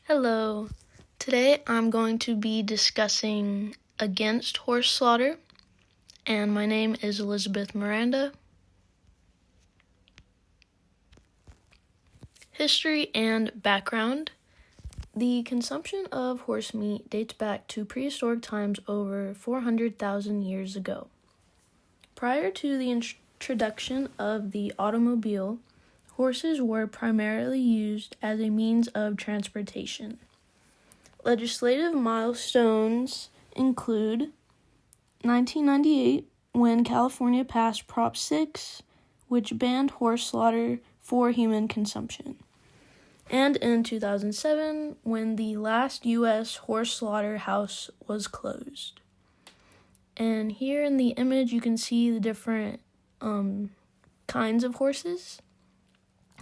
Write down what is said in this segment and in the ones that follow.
Hello. Today I'm going to be discussing against horse slaughter, and my name is Elizabeth Miranda. History and background. The consumption of horse meat dates back to prehistoric times over 400,000 years ago. Prior to the introduction of the automobile, horses were primarily used as a means of transportation. Legislative milestones include 1998, when California passed Prop 6, which banned horse slaughter for human consumption. And in 2007, when the last U.S. horse slaughterhouse was closed. And here in the image, you can see the different kinds of horses.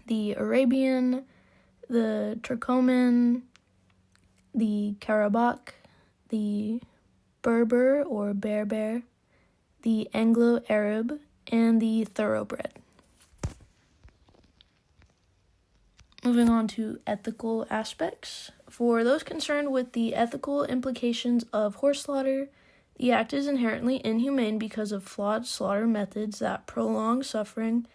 The Arabian, the Turcoman, the Karabakh, the Berber or Berber, the Anglo-Arab, and the Thoroughbred. Moving on to ethical aspects. For those concerned with the ethical implications of horse slaughter, the act is inherently inhumane because of flawed slaughter methods that prolong suffering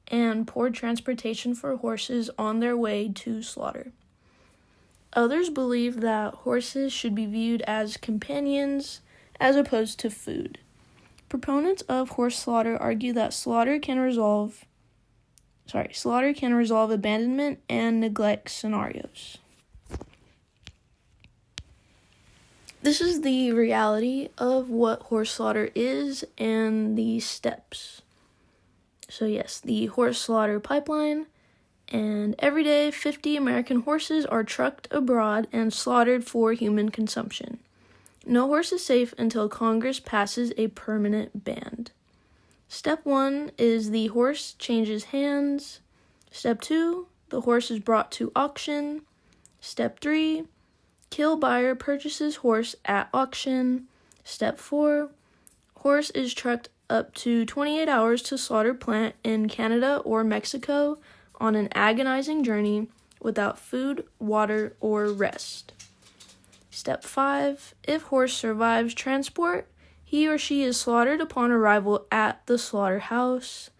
and poor transportation for horses on their way to slaughter. Others believe that horses should be viewed as companions as opposed to food. Proponents of horse slaughter argue that slaughter can resolve abandonment and neglect scenarios. This is the reality of what horse slaughter is and the steps. So yes, the horse slaughter pipeline, and every day 50 American horses are trucked abroad and slaughtered for human consumption. No horse is safe until Congress passes a permanent ban. Step 1 is the horse changes hands. Step 2, the horse is brought to auction. Step 3, kill buyer purchases horse at auction. Step 4, horse is trucked up to 28 hours to slaughter plant in Canada or Mexico on an agonizing journey without food, water, or rest. Step 5, if horse survives transport, he or she is slaughtered upon arrival at the slaughterhouse.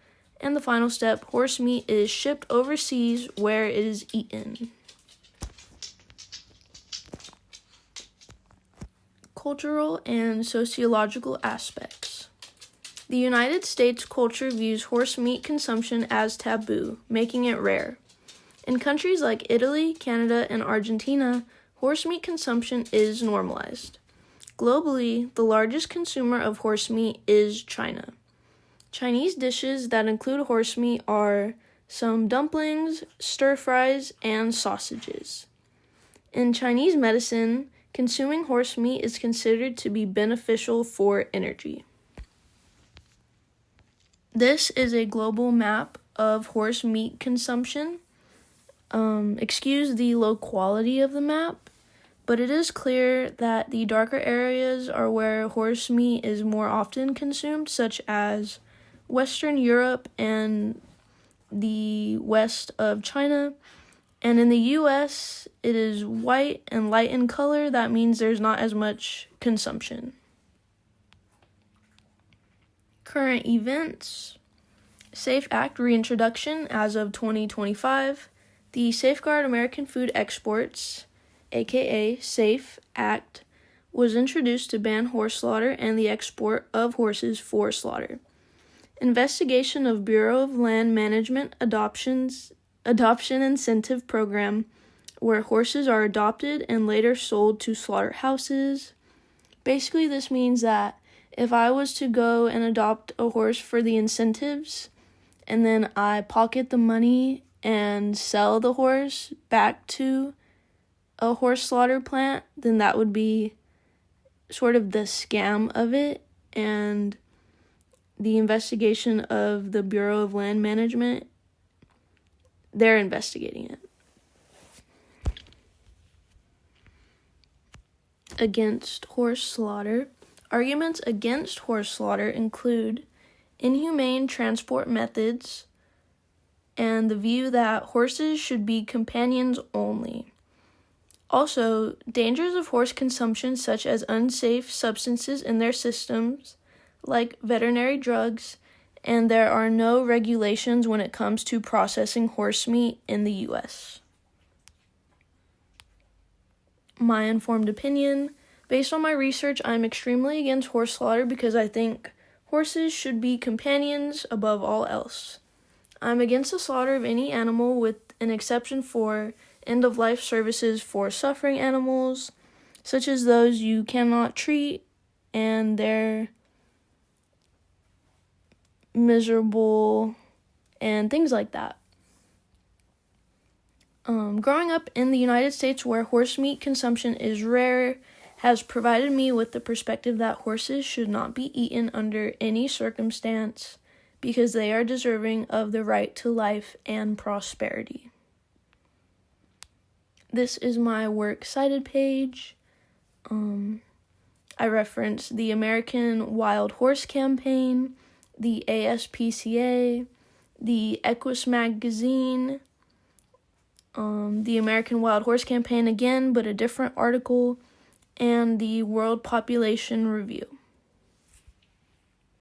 And the final step, horse meat is shipped overseas where it is eaten. Cultural and sociological aspects. The United States culture views horse meat consumption as taboo, making it rare. In countries like Italy, Canada, and Argentina, horse meat consumption is normalized. Globally, the largest consumer of horse meat is China. Chinese dishes that include horse meat are some dumplings, stir fries, and sausages. In Chinese medicine, consuming horse meat is considered to be beneficial for energy. This is a global map of horse meat consumption. Excuse the low quality of the map, but it is clear that the darker areas are where horse meat is more often consumed, such as Western Europe and the west of China. And in the U.S., it is white and light in color. That means there's not as much consumption. Current events. SAFE Act reintroduction as of 2025. The Safeguard American Food Exports, aka SAFE Act, was introduced to ban horse slaughter and the export of horses for slaughter. Investigation of Bureau of Land Management adoption incentive program, where horses are adopted and later sold to slaughterhouses. Basically, this means that if I was to go and adopt a horse for the incentives, and then I pocket the money and sell the horse back to a horse slaughter plant, then that would be sort of the scam of it, and the investigation of the Bureau of Land Management, they're investigating it. Against horse slaughter. Arguments against horse slaughter include inhumane transport methods and the view that horses should be companions only. Also, dangers of horse consumption, such as unsafe substances in their systems, like veterinary drugs, and there are no regulations when it comes to processing horse meat in the U.S. My informed opinion. Based on my research, I'm extremely against horse slaughter because I think horses should be companions above all else. I'm against the slaughter of any animal with an exception for end-of-life services for suffering animals, such as those you cannot treat and they're miserable and things like that. Growing up in the United States where horse meat consumption is rare has provided me with the perspective that horses should not be eaten under any circumstance because they are deserving of the right to life and prosperity. This is my works cited page. I reference the American Wild Horse Campaign, the ASPCA, the Equus Magazine, the American Wild Horse Campaign again, but a different article, and the World Population Review.